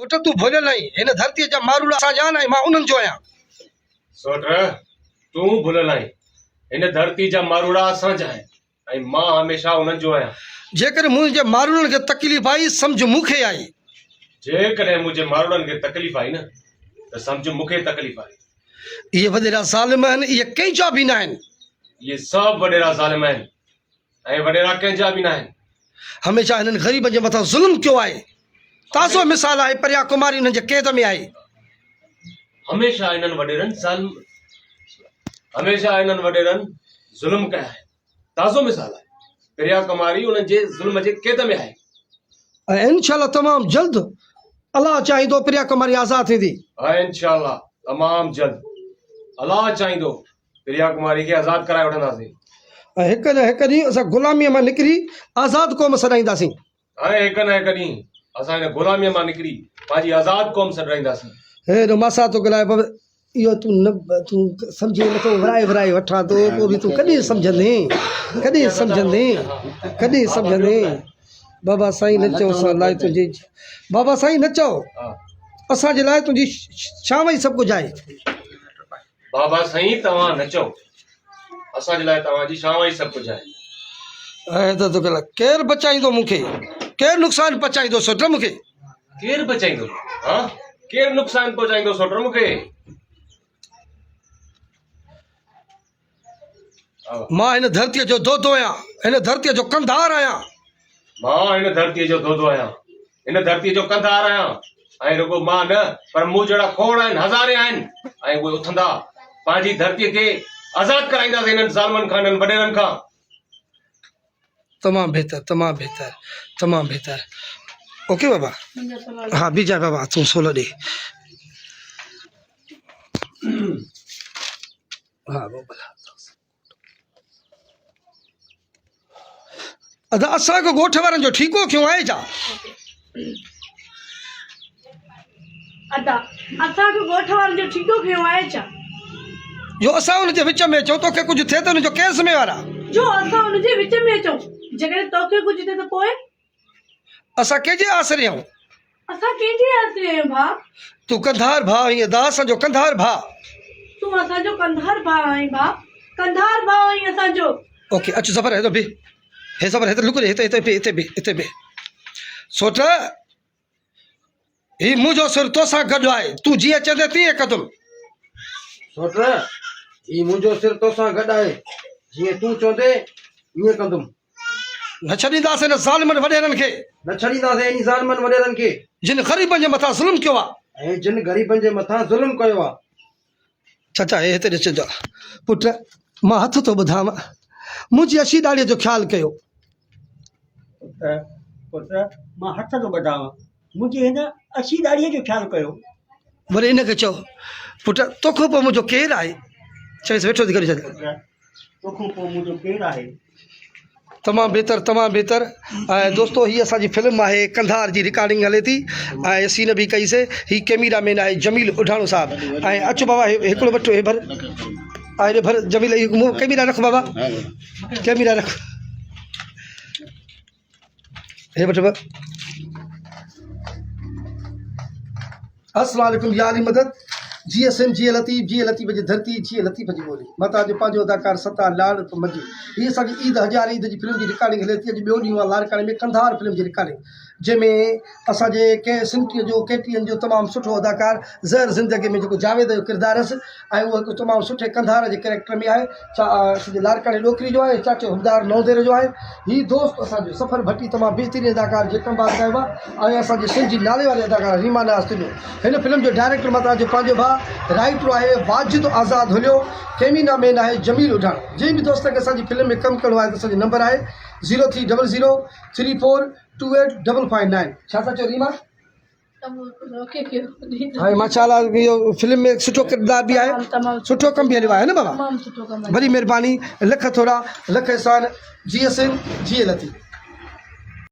सोट तू भुलियल नहीं इन धरती जा मारूड़ा असां जान ऐं मां उन्हनि जो आहियां। सोट तूं भुलियल आहीं, इन धरती जा मारूड़ा असां जा आहिनि ऐं मां हमेशा उन्हनि जो आहियां। जेकर मुंहिंजे मारूड़नि खे तकलीफ़ आई सम्झ मूंखे आई। जेकॾहिं मुंहिंजे मारूड़नि खे तकलीफ़ आई न त सम्झ मूंखे तकलीफ़ आई। इहे वॾेरा ज़ालिम आहिनि, इहे कंहिंजा बि न आहिनि। इहे सभु वॾेरा ज़ालिम आहिनि ऐं वॾेरा कंहिंजा बि न आहिनि। हमेशह हिननि ग़रीबनि जे मथां ज़ुल्म कयो आहे। ताज़ो मिसाल आहे परिया कुमारी हुननि जे क़ैद में आई। हमेशह इन्हनि वॾेरनि ज़ुल्म कया आहे। ताज़ो मिसाल आहे परिया कुमारी उन्हनि जे ज़ुल्म जे क़ैद में आहे। ऐं इंशाअल्लाह तमामु जल्द अलाह चाहींदो प्रिया कुमारी आज़ादु थींदी। ऐं इंशाअल्लाह तमामु जल्द अलाह चाहींदो प्रिया कुमारी खे आज़ादु कराए वठंदासीं। ऐं हिकु न हिकु ॾींहुं असां ग़ुलामीअ मां निकिरी आज़ादु क़ौम सॾाईंदासीं। ऐं हिकु न हिकु ॾींहुं असां हिन ग़ुलामीअ मां निकिरी पंहिंजी आज़ादु क़ौम सॾाईंदासीं। हे मासा थो ॻाल्हाए बाबा, इहो तूं सम्झी नथो, विराए वठां थो, पोइ बि तूं कॾहिं सम्झंदे बाबा साईं न चओ असां लाइ तुंहिंजी, बाबा साईं न चओ असांजे लाइ तुंहिंजी शाम ई सभु कुझु आहे। बाबा साईं तव्हां न चओ असांजे लाइ तव्हांजी शाम ई सभु कुझु आहे। ऐं त तूं ॻाल्हाए केरु बचाईंदो मूंखे, केरु नुक़सानु पहुचाईंदो सोट मूंखे, केरु बचाईंदो? हा केरु नुक़सानु पहुचाईंदो सोट मूंखे? मां हिन धरतीअ जो दोदो आहियां, हिन धरतीअ जो कंधार आहियां। मां हिन धरतीअ जो दोदो आहियां, हिन धरतीअ जो कंधार आहियां। ऐं रुगो मां न पर मूं जहिड़ा खोड़ आहिनि, हज़ारे आहिनि ऐं उहे उथंदा पंहिंजी धरतीअ खे आज़ादु कराईंदासीं हिननि ज़ालिमनि खां, हिननि वॾेरनि खां। तमामु बहितर, तमामु बहितर, तमामु बहितर। ओके बाबा, हाँ बीजा बाबा तूं सोलो ॾे। हाँ बाबा अदा असांखे ॻोठ वारनि जो ठीको क्यों आहे छा? अदा असांखे ॻोठ वारनि जो ठीको क्यों आहे छा? जो असां हुनजे विच में अचूं तोखे कुझु थिए त हुनजो केस में वारा, जो असां हुनजे विच में अचूं जेकॾहिं तोखे कुझु थिए त पोइ असां कंहिंजे आसरे आहियूं? असां कंहिंजे आसरे आहियूं भाउ? तूं कंधार भाउ आहीं, अदा असांजो कंधार भाउ। तूं असांजो कंधार भाउ आहीं भाउ, कंधार भाउ आहीं असांजो। ओके अचु सफ़र है तो बि हे सफ़र हिते लुक हिते बि सोट ही मुंहिंजो सिर तोसां गॾु आहे, तूं जीअं चवंदे तीअं कंदुमि। सोट ही मुंहिंजो सिर तोसां गॾु आहे, जीअं तूं चवंदे ईअं कंदुमि। न छॾींदासीं हिन ज़ालिमनि वॾेरनि खे, न छॾींदासीं इन ज़ालिमनि वॾेरनि खे जिन ग़रीबनि जे मथां ज़ुल्म कयो आहे। ऐं जिन ग़रीबनि जे मथां ज़ुल्म कयो आहे। चाचा हे हिते ॾिसजो पुट, मां हथ थो ॿुधां, मुंहिंजी अशी ॾाड़ीअ जो ख़्यालु कयो। पुट मां हथ थो ॿधावां, मुंहिंजी हिन अछी ॾाड़ीअ जो ख़्यालु कयो। वरी इनखे चओ पुट तोखां पोइ मुंहिंजो केरु आहे? चईसि वेठो थी करे छॾ। तोखां पोइ मुंहिंजो केरु आहे? तमामु बहितर, तमामु बहितर। ऐं दोस्तो हीअ असांजी फिल्म आहे कंधार जी रिकॉर्डिंग हले थी ऐं सीन बि कईसीं। हीअ कैमरामैन आहे जमील उढाणो साहब। ऐं अचो बाबा हिकिड़ो वठो हे भर, हे भर जमील, कैमरा रखो बाबा, कैमरा रखो, हे वठो बा। अस्सलाम वालेकुम या अली मदद, GSM जी लतीफ़ जी धरती, जी लतीफ़ जी ॿोली। मता जो पंहिंजो अदाकार सत्तार लाल मजी। हीअ असांजी ईद हज़ार ईद जी फिल्म जी रिकॉर्डिंग हले थी। अॼु ॿियो ॾींहुं आहे लाड़काणे में कंधार फिल्म जी रिकॉर्डिंग, जंहिंमें असांजे कंहिं सिंधीअ जो KTN जो तमामु सुठो अदाकार ज़हर ज़िंदगी में जेको जावेद जो किरदारु हुअसि ऐं उहो हिकु तमामु सुठे कंधार जे कैरेक्टर में आहे। असांजे लाड़काणे ॾोकरी जो आहे, चाचो हुमदार नौदेर जो आहे। हीअ दोस्त असांजो सफ़र भट्टी तमामु बहितरीनु अदाकार जे कमबाद कयो आहे ऐं असांजे सिंधी नाले वारे अदाकार रीमा नाज़ तुलियो। हिन फिल्म जो डायरेक्टर मतां जो पंहिंजो भाउ राइटर आहे वाजिद आज़ाद हुलियो, कैमरामैन आहे जमील उढाणो। जंहिं बि दोस्त खे असांजी फिल्म में कमु करिणो आहे त असांजो नंबर आहे 0300342859। छा था चओ रीमा? हाणे माशाल्लाह इहो फिल्म में सुठो किरदार बि आहे, सुठो कमु बि हलियो आहे न बाबा? वॾी महिरबानी, लख थोरा लख एहसान। GSM जी लतीफ़।